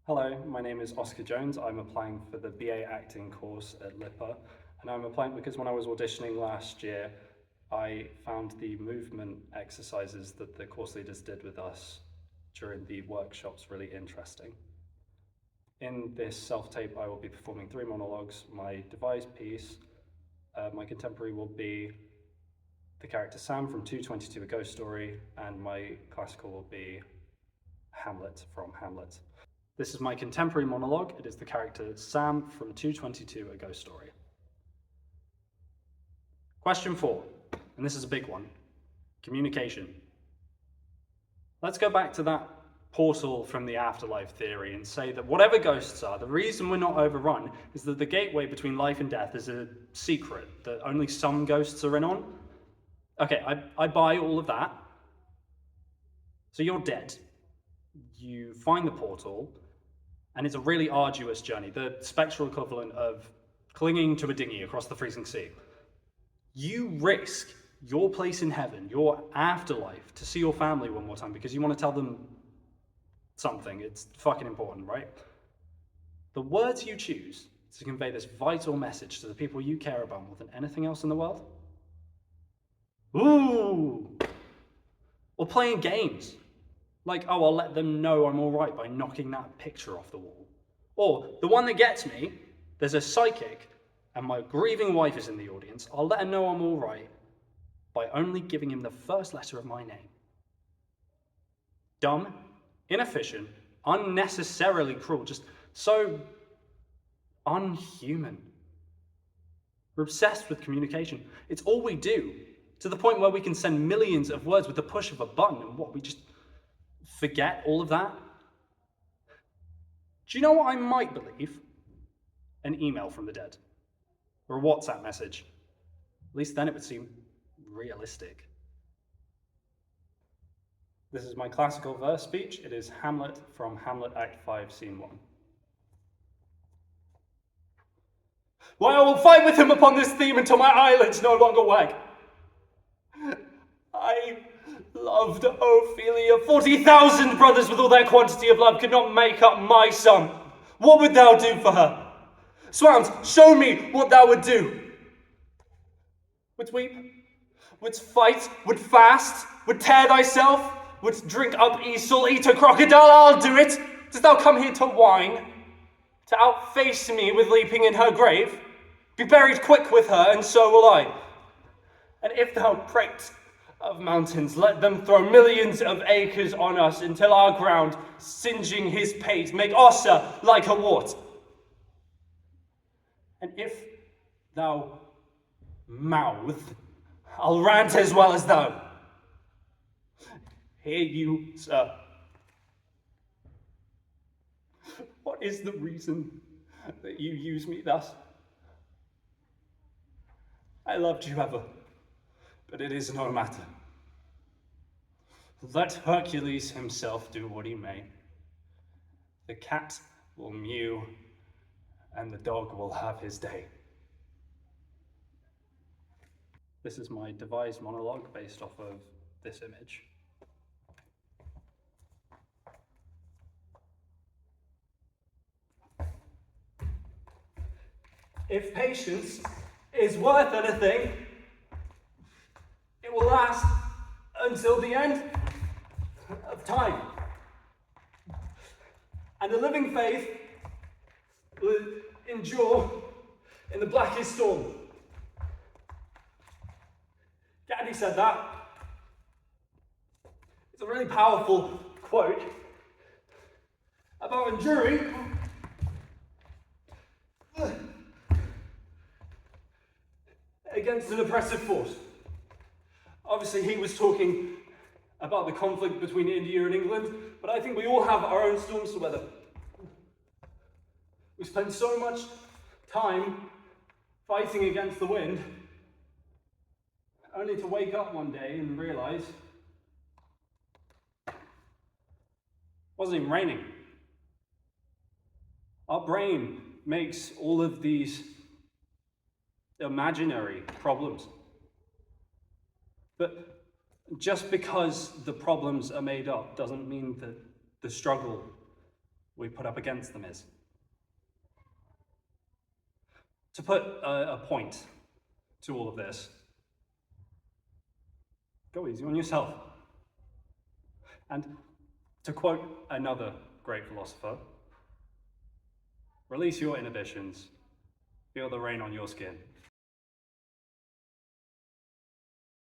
Hello, my name is Oscar Jones. I'm applying for the BA Acting course at LIPA, and I'm applying because when I was auditioning last year, I found the movement exercises that the course leaders did with us during the workshops really interesting. In this self-tape, I will be performing 3 monologues. My devised piece, my contemporary will be the character Sam from 222, A Ghost Story, and my classical will be Hamlet from Hamlet. This is my contemporary monologue. It is the character Sam from 222, A Ghost Story. Question 4, and this is a big one. Communication. Let's go back to that portal from the afterlife theory and say that whatever ghosts are, the reason we're not overrun is that the gateway between life and death is a secret that only some ghosts are in on. Okay, I buy all of that. So you're dead. You find the portal, and it's a really arduous journey, the spectral equivalent of clinging to a dinghy across the freezing sea. You risk your place in heaven, your afterlife, to see your family one more time because you want to tell them something. It's fucking important, right? The words you choose to convey this vital message to the people you care about more than anything else in the world? Ooh! Or playing games. Like, oh, I'll let them know I'm all right by knocking that picture off the wall. Or, the one that gets me, there's a psychic and my grieving wife is in the audience. I'll let her know I'm all right by only giving him the first letter of my name. Dumb, inefficient, unnecessarily cruel, just so unhuman. We're obsessed with communication. It's all we do, to the point where we can send millions of words with the push of a button, and we just forget all of that? Do you know what I might believe? An email from the dead. Or a WhatsApp message. At least then it would seem realistic. This is my classical verse speech. It is Hamlet from Hamlet Act 5, Scene 1. Why, I will fight with him upon this theme until my eyelids no longer wag. I loved Ophelia. 40,000 brothers with all their quantity of love could not make up my sum. What would thou do for her? Swans, show me what thou would do. Would weep? Would fight? Would fast? Would tear thyself? Would drink up Esau, eat a crocodile? I'll do it. Dost thou come here to whine? To outface me with leaping in her grave? Be buried quick with her, and so will I. And if thou prate of mountains, let them throw millions of acres on us until our ground, singeing his pate, make Ossa like a wart. And if thou mouth, I'll rant as well as thou. Hear you, sir. What is the reason that you use me thus? I loved you ever, but it is no matter. Let Hercules himself do what he may. The cat will mew, and the dog will have his day. This is my devised monologue based off of this image. If patience is worth anything, it will last until the end of time. And the living faith will endure in the blackest storm. Gandhi said that. It's a really powerful quote about enduring against an oppressive force. Obviously, he was talking about the conflict between India and England, but I think we all have our own storms to weather. We spend so much time fighting against the wind, only to wake up one day and realize it wasn't even raining. Our brain makes all of these imaginary problems. But just because the problems are made up doesn't mean that the struggle we put up against them is. To put a point to all of this, go easy on yourself. And to quote another great philosopher, release your inhibitions, feel the rain on your skin.